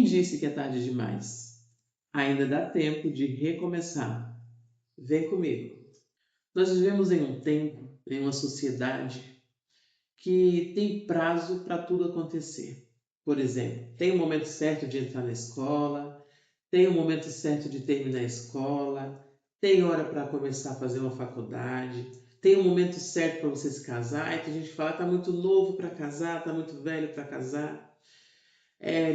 disse que é tarde demais? Ainda dá tempo de recomeçar. Vem comigo. Nós vivemos em um tempo, em uma sociedade que tem prazo para tudo acontecer. Por exemplo, tem o momento certo de entrar na escola, tem o momento certo de terminar a escola, tem hora para começar a fazer uma faculdade, tem o momento certo para você se casar. E tem gente que fala que está muito novo para casar, está muito velho para casar.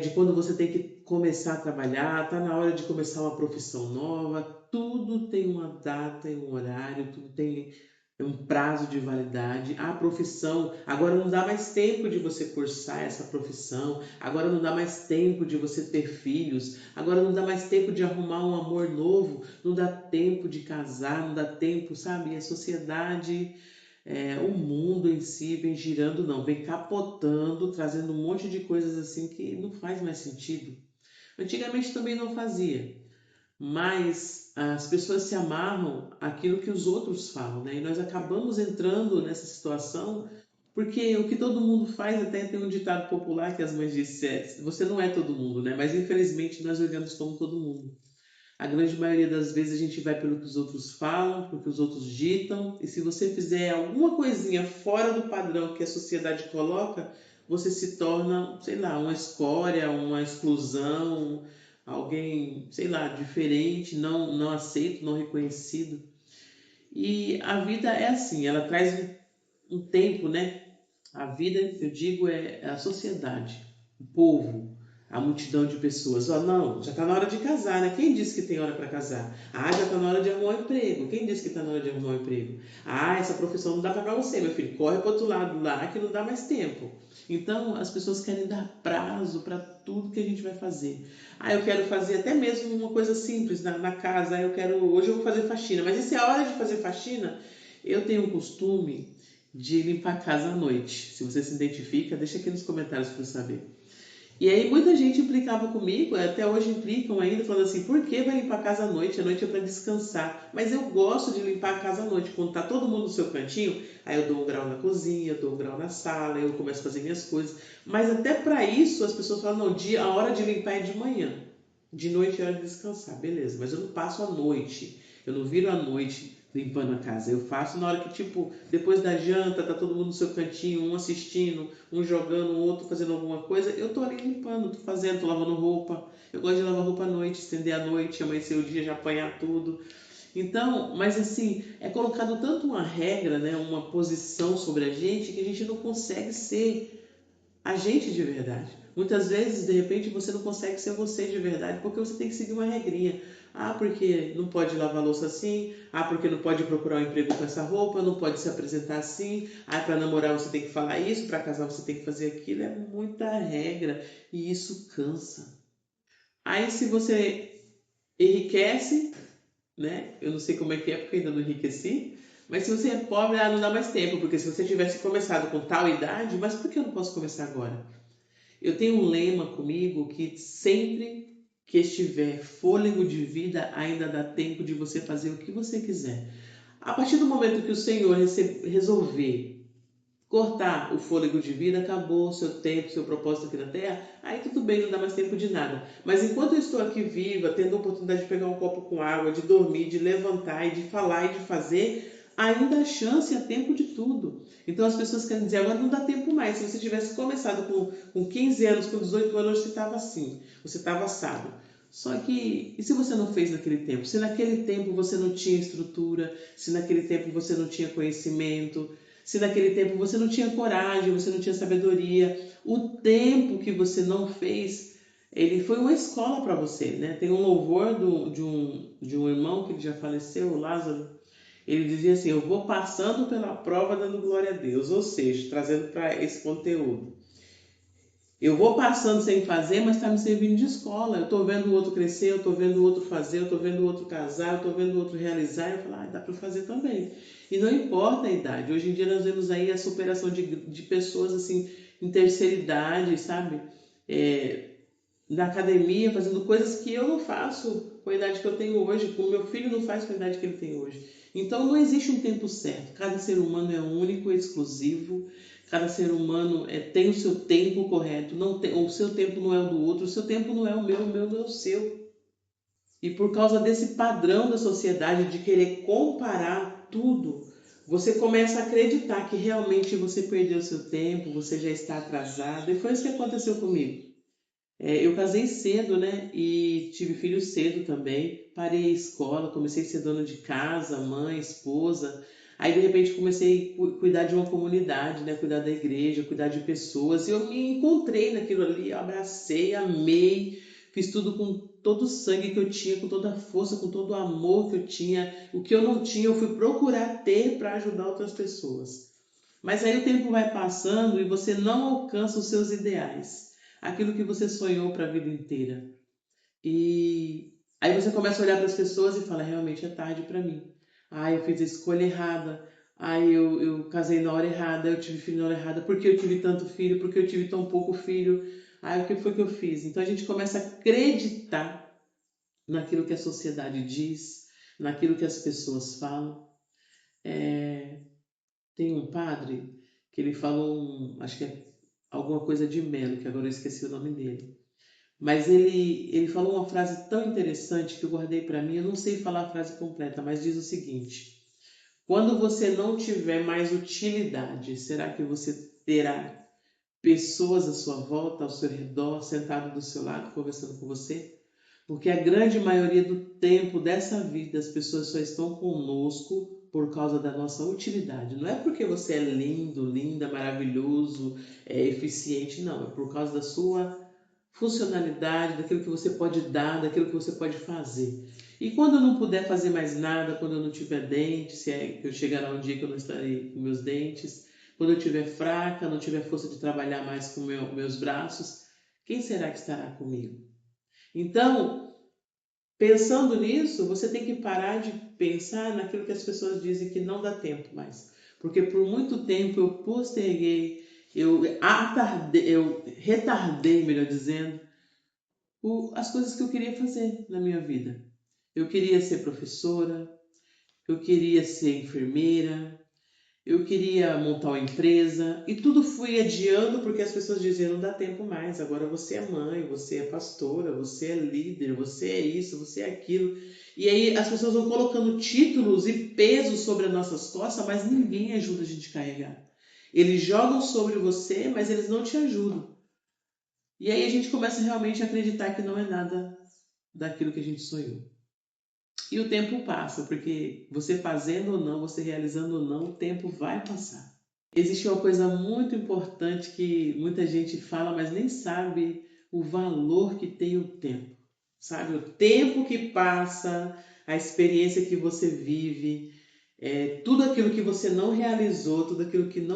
De quando você tem que começar a trabalhar, está na hora de começar uma profissão nova, tudo tem uma data e um horário, tudo tem um prazo de validade. A profissão, agora não dá mais tempo de você cursar essa profissão, agora não dá mais tempo de você ter filhos, agora não dá mais tempo de arrumar um amor novo, não dá tempo de casar, não dá tempo, sabe? E a sociedade, o mundo em si vem girando, não, vem capotando, trazendo um monte de coisas assim que não faz mais sentido. Antigamente também não fazia, mas as pessoas se amarram àquilo que os outros falam, né? E nós acabamos entrando nessa situação porque o que todo mundo faz, até tem um ditado popular que as mães dizem, você não é todo mundo, né? Mas infelizmente nós olhamos como todo mundo. A grande maioria das vezes a gente vai pelo que os outros falam, pelo que os outros ditam, e se você fizer alguma coisinha fora do padrão que a sociedade coloca, você se torna, sei lá, uma escória, uma exclusão, alguém, sei lá, diferente, não aceito, não reconhecido. E a vida é assim, ela traz um tempo, né? A vida, eu digo, é a sociedade, o povo, a multidão de pessoas. Ó, não, já está na hora de casar, né? Quem disse que tem hora para casar? Ah, já está na hora de arrumar um emprego. Quem disse que está na hora de arrumar um emprego? Ah, essa profissão não dá para você, meu filho. Corre para outro lado lá que não dá mais tempo. Então, as pessoas querem dar prazo para tudo que a gente vai fazer. Ah, eu quero fazer até mesmo uma coisa simples na casa. Hoje eu vou fazer faxina. Mas e se é a hora de fazer faxina? Eu tenho um costume de limpar a casa à noite. Se você se identifica, deixa aqui nos comentários para eu saber. E aí muita gente implicava comigo, até hoje implicam ainda, falando assim, por que vai limpar a casa à noite? A noite é para descansar. Mas eu gosto de limpar a casa à noite, quando tá todo mundo no seu cantinho, aí eu dou um grau na cozinha, eu dou um grau na sala, eu começo a fazer minhas coisas. Mas até para isso as pessoas falam, não, a hora de limpar é de manhã. De noite é hora de descansar, beleza. Mas eu não passo a noite, eu não viro a noite limpando a casa. Eu faço na hora que, tipo, depois da janta, tá todo mundo no seu cantinho, um assistindo, um jogando, o outro fazendo alguma coisa. Eu tô ali limpando, tô fazendo, tô lavando roupa. Eu gosto de lavar roupa à noite, estender à noite, amanhecer o dia, já apanhar tudo. Então, mas assim, é colocado tanto uma regra, né, uma posição sobre a gente, que a gente não consegue ser a gente de verdade. Muitas vezes, de repente, você não consegue ser você de verdade porque você tem que seguir uma regrinha. Ah, porque não pode lavar louça assim. Ah, porque não pode procurar um emprego com essa roupa. Não pode se apresentar assim. Ah, para namorar você tem que falar isso. Para casar você tem que fazer aquilo. É muita regra e isso cansa. Aí, se você enriquece, né? Eu não sei como é que é porque ainda não enriqueci. Mas se você é pobre, não dá mais tempo. Porque se você tivesse começado com tal idade, mas por que eu não posso começar agora? Eu tenho um lema comigo que sempre que estiver fôlego de vida, ainda dá tempo de você fazer o que você quiser. A partir do momento que o Senhor resolver cortar o fôlego de vida, acabou o seu tempo, seu propósito aqui na Terra, aí tudo bem, não dá mais tempo de nada. Mas enquanto eu estou aqui viva, tendo a oportunidade de pegar um copo com água, de dormir, de levantar e de falar e de fazer, ainda há chance e há tempo de tudo. Então as pessoas querem dizer, agora não dá tempo mais. Se você tivesse começado com 15 anos, com 18 anos, você estava assim, você estava assado. Só que, e se você não fez naquele tempo? Se naquele tempo você não tinha estrutura, se naquele tempo você não tinha conhecimento, se naquele tempo você não tinha coragem, você não tinha sabedoria, o tempo que você não fez, ele foi uma escola para você, né? Tem um louvor de um irmão que ele já faleceu, o Lázaro. Ele dizia assim, eu vou passando pela prova dando glória a Deus, ou seja, trazendo para esse conteúdo. Eu vou passando sem fazer, mas está me servindo de escola. Eu estou vendo o outro crescer, eu estou vendo o outro fazer, eu estou vendo o outro casar, eu estou vendo o outro realizar. Eu falo, dá para fazer também. E não importa a idade. Hoje em dia nós vemos aí a superação de pessoas assim, em terceira idade, sabe? Na academia, fazendo coisas que eu não faço com a idade que eu tenho hoje, que o meu filho não faz com a idade que ele tem hoje. Então não existe um tempo certo. Cada ser humano é único, exclusivo. Cada ser humano tem o seu tempo correto. Não tem, o seu tempo não é o do outro, o seu tempo não é o meu não é o seu. E por causa desse padrão da sociedade de querer comparar tudo, você começa a acreditar que realmente você perdeu seu tempo, você já está atrasado. E foi isso que aconteceu comigo. Eu casei cedo, né? E tive filho cedo também. Parei a escola, comecei a ser dona de casa, mãe, esposa. Aí de repente comecei a cuidar de uma comunidade, né? Cuidar da igreja, cuidar de pessoas. E eu me encontrei naquilo ali, eu abracei, amei, fiz tudo com todo o sangue que eu tinha, com toda a força, com todo o amor que eu tinha. O que eu não tinha, eu fui procurar ter para ajudar outras pessoas. Mas aí o tempo vai passando e você não alcança os seus ideais, aquilo que você sonhou para a vida inteira. E aí você começa a olhar para as pessoas e fala, realmente é tarde para mim. Ah, eu fiz a escolha errada. Ah, eu casei na hora errada, eu tive filho na hora errada. Por que eu tive tanto filho? Por que eu tive tão pouco filho? Ah, o que foi que eu fiz? Então a gente começa a acreditar naquilo que a sociedade diz, naquilo que as pessoas falam. Tem um padre que ele falou, acho que é alguma coisa de Melo, que agora eu esqueci o nome dele. Mas ele falou uma frase tão interessante que eu guardei para mim. Eu não sei falar a frase completa, mas diz o seguinte: quando você não tiver mais utilidade, será que você terá pessoas à sua volta, ao seu redor, sentado do seu lado, conversando com você? Porque a grande maioria do tempo dessa vida as pessoas só estão conosco por causa da nossa utilidade. Não é porque você é lindo, linda, maravilhoso, eficiente, não. É por causa da sua funcionalidade, daquilo que você pode dar, daquilo que você pode fazer. E quando eu não puder fazer mais nada, quando eu não tiver dente, se é que eu chegará um dia que eu não estarei com meus dentes, quando eu estiver fraca, não tiver força de trabalhar mais com meus braços, quem será que estará comigo? Então, pensando nisso, você tem que parar de pensar naquilo que as pessoas dizem que não dá tempo mais. Porque por muito tempo eu posterguei, eu retardei, melhor dizendo, as coisas que eu queria fazer na minha vida. Eu queria ser professora, eu queria ser enfermeira, eu queria montar uma empresa e tudo fui adiando porque as pessoas diziam não dá tempo mais, agora você é mãe, você é pastora, você é líder, você é isso, você é aquilo. E aí as pessoas vão colocando títulos e pesos sobre as nossas costas, mas ninguém ajuda a gente a carregar. Eles jogam sobre você, mas eles não te ajudam. E aí a gente começa realmente a acreditar que não é nada daquilo que a gente sonhou. E o tempo passa, porque você fazendo ou não, você realizando ou não, o tempo vai passar. Existe uma coisa muito importante que muita gente fala, mas nem sabe o valor que tem o tempo. Sabe? O tempo que passa, a experiência que você vive, tudo aquilo que você não realizou, tudo aquilo que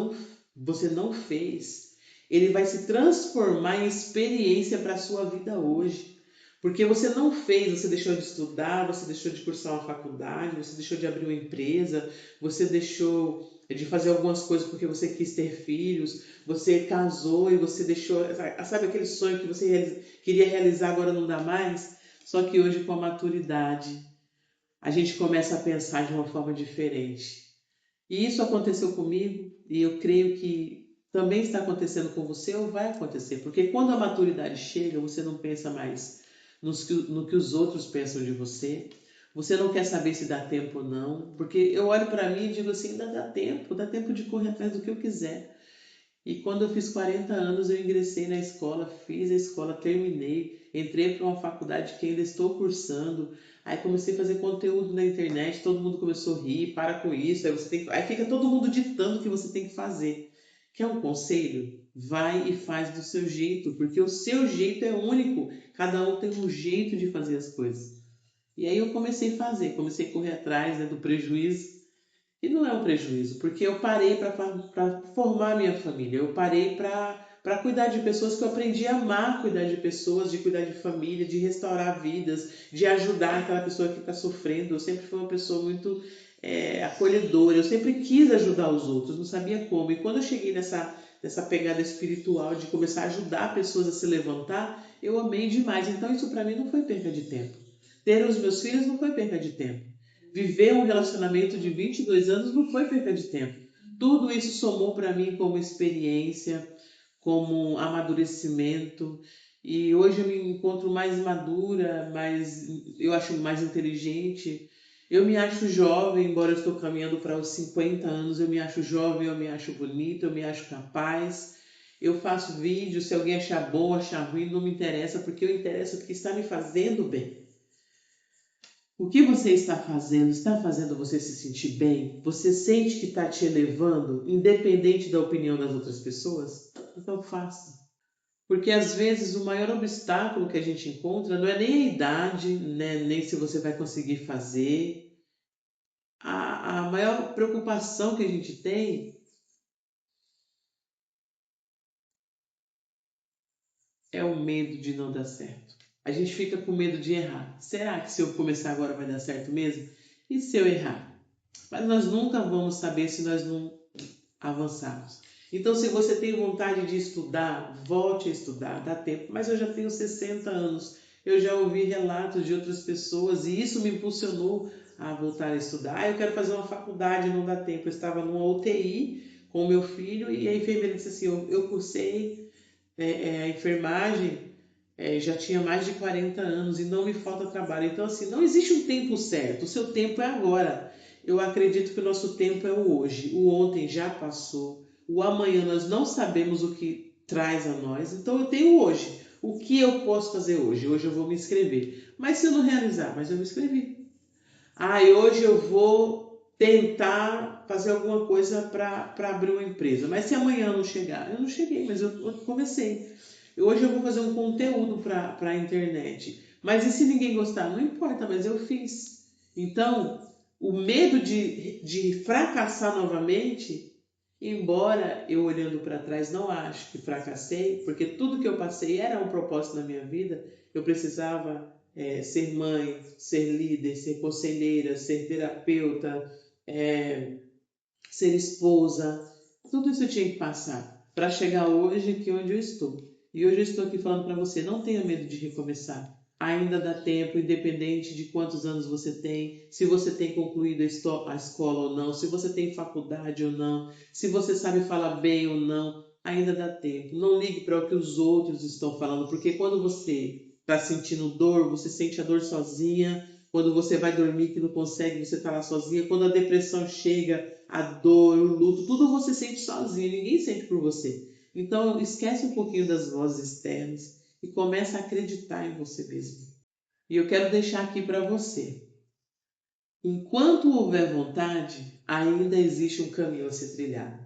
você não fez, ele vai se transformar em experiência para a sua vida hoje. Porque você não fez, você deixou de estudar, você deixou de cursar uma faculdade, você deixou de abrir uma empresa, você deixou de fazer algumas coisas porque você quis ter filhos, você casou e você deixou, sabe aquele sonho que você queria realizar agora não dá mais? Só que hoje com a maturidade a gente começa a pensar de uma forma diferente. E isso aconteceu comigo e eu creio que também está acontecendo com você ou vai acontecer, porque quando a maturidade chega, você não pensa mais no que os outros pensam de você, você não quer saber se dá tempo ou não, porque eu olho para mim e digo assim, ainda dá tempo de correr atrás do que eu quiser. E quando eu fiz 40 anos, eu ingressei na escola, fiz a escola, terminei, entrei para uma faculdade que ainda estou cursando. Aí comecei a fazer conteúdo na internet, todo mundo começou a rir, para com isso, aí fica todo mundo ditando o que você tem que fazer. Quer um conselho? Vai e faz do seu jeito, porque o seu jeito é único. Cada um tem um jeito de fazer as coisas. E aí eu comecei a fazer, comecei a correr atrás, né, do prejuízo. E não é um prejuízo, porque eu parei para formar minha família, eu parei para cuidar de pessoas que eu aprendi a amar cuidar de pessoas, de cuidar de família, de restaurar vidas, de ajudar aquela pessoa que está sofrendo. Eu sempre fui uma pessoa muito acolhedora, eu sempre quis ajudar os outros, não sabia como. E quando eu cheguei nessa pegada espiritual de começar a ajudar pessoas a se levantar, eu amei demais. Então isso para mim não foi perca de tempo. Ter os meus filhos não foi perca de tempo. Viver um relacionamento de 22 anos não foi perca de tempo. Tudo isso somou para mim como experiência, como amadurecimento. E hoje eu me encontro mais madura, eu acho mais inteligente. Eu me acho jovem, embora eu estou caminhando para os 50 anos, eu me acho jovem, eu me acho bonita, eu me acho capaz. Eu faço vídeo, se alguém achar bom, achar ruim, não me interessa, porque eu interesso o que está me fazendo bem. O que você está fazendo? Está fazendo você se sentir bem? Você sente que está te elevando, independente da opinião das outras pessoas? Então faça. Porque às vezes o maior obstáculo que a gente encontra não é nem a idade, né? Nem se você vai conseguir fazer. A maior preocupação que a gente tem é o medo de não dar certo. A gente fica com medo de errar. Será que se eu começar agora vai dar certo mesmo? E se eu errar? Mas nós nunca vamos saber se nós não avançarmos. Então, se você tem vontade de estudar, volte a estudar, dá tempo. Mas eu já tenho 60 anos, eu já ouvi relatos de outras pessoas e isso me impulsionou a voltar a estudar. Eu quero fazer uma faculdade, não dá tempo. Eu estava numa UTI com o meu filho e a enfermeira disse assim: eu cursei a enfermagem, já tinha mais de 40 anos e não me falta trabalho. Então, assim, não existe um tempo certo, o seu tempo é agora. Eu acredito que o nosso tempo é o hoje, o ontem já passou, o amanhã nós não sabemos o que traz a nós, então eu tenho o hoje. O que eu posso fazer hoje? Hoje eu vou me inscrever. Mas se eu não realizar, mas eu me inscrevi. Ah, e hoje eu vou tentar fazer alguma coisa para abrir uma empresa. Mas se amanhã não chegar, eu não cheguei, mas eu comecei. Hoje eu vou fazer um conteúdo para a internet. Mas e se ninguém gostar? Não importa, mas eu fiz. Então, o medo de fracassar novamente, embora eu olhando para trás não acho que fracassei, porque tudo que eu passei era um propósito na minha vida, eu precisava ser mãe, ser líder, ser conselheira, ser terapeuta, ser esposa. Tudo isso eu tinha que passar para chegar hoje aqui onde eu estou. E hoje eu estou aqui falando para você, não tenha medo de recomeçar. Ainda dá tempo, independente de quantos anos você tem, se você tem concluído a escola ou não, se você tem faculdade ou não, se você sabe falar bem ou não, ainda dá tempo. Não ligue para o que os outros estão falando, porque quando você está sentindo dor, você sente a dor sozinha. Quando você vai dormir que não consegue, você está lá sozinha. Quando a depressão chega, a dor, o luto, tudo você sente sozinho, ninguém sente por você. Então esquece um pouquinho das vozes externas e começa a acreditar em você mesmo. E eu quero deixar aqui para você. Enquanto houver vontade, ainda existe um caminho a ser trilhado.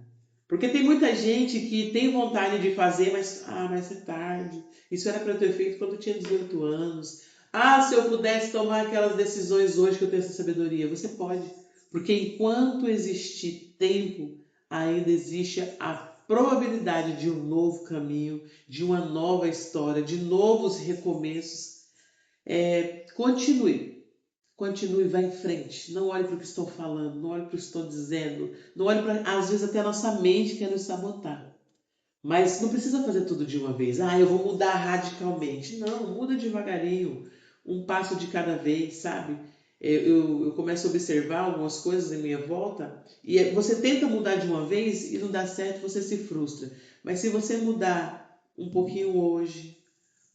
Porque tem muita gente que tem vontade de fazer, mas é tarde. Isso era para eu ter feito quando eu tinha 18 anos. Ah, se eu pudesse tomar aquelas decisões hoje que eu tenho essa sabedoria. Você pode. Porque enquanto existir tempo, ainda existe a probabilidade de um novo caminho, de uma nova história, de novos recomeços. Continue. Continue, vá em frente. Não olhe para o que estão falando, não olhe para o que estão dizendo, não olhe para, às vezes, até a nossa mente quer nos sabotar. Mas não precisa fazer tudo de uma vez. Ah, eu vou mudar radicalmente. Não, muda devagarinho, um passo de cada vez, sabe? Eu começo a observar algumas coisas em minha volta e você tenta mudar de uma vez e não dá certo, você se frustra. Mas se você mudar um pouquinho hoje,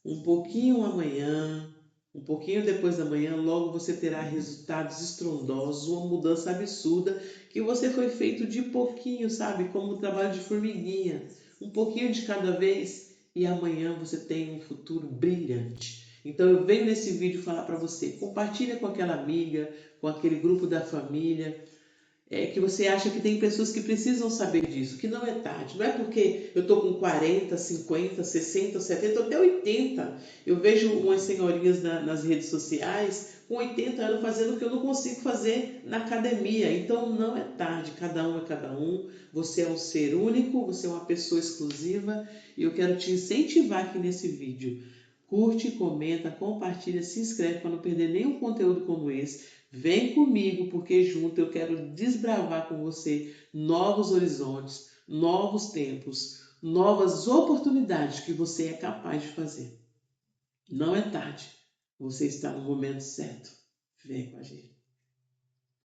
um pouquinho amanhã, um pouquinho depois da manhã, logo você terá resultados estrondosos, uma mudança absurda que você foi feito de pouquinho, sabe? Como um trabalho de formiguinha, um pouquinho de cada vez e amanhã você tem um futuro brilhante. Então eu venho nesse vídeo falar para você, compartilha com aquela amiga, com aquele grupo da família, que você acha que tem pessoas que precisam saber disso, que não é tarde. Não é porque eu estou com 40, 50, 60, 70, até 80. Eu vejo umas senhorinhas nas redes sociais com 80 anos fazendo o que eu não consigo fazer na academia. Então não é tarde, cada um é cada um. Você é um ser único, você é uma pessoa exclusiva e eu quero te incentivar aqui nesse vídeo. Curte, comenta, compartilha, se inscreve para não perder nenhum conteúdo como esse. Vem comigo, porque junto eu quero desbravar com você novos horizontes, novos tempos, novas oportunidades que você é capaz de fazer. Não é tarde, você está no momento certo. Vem com a gente.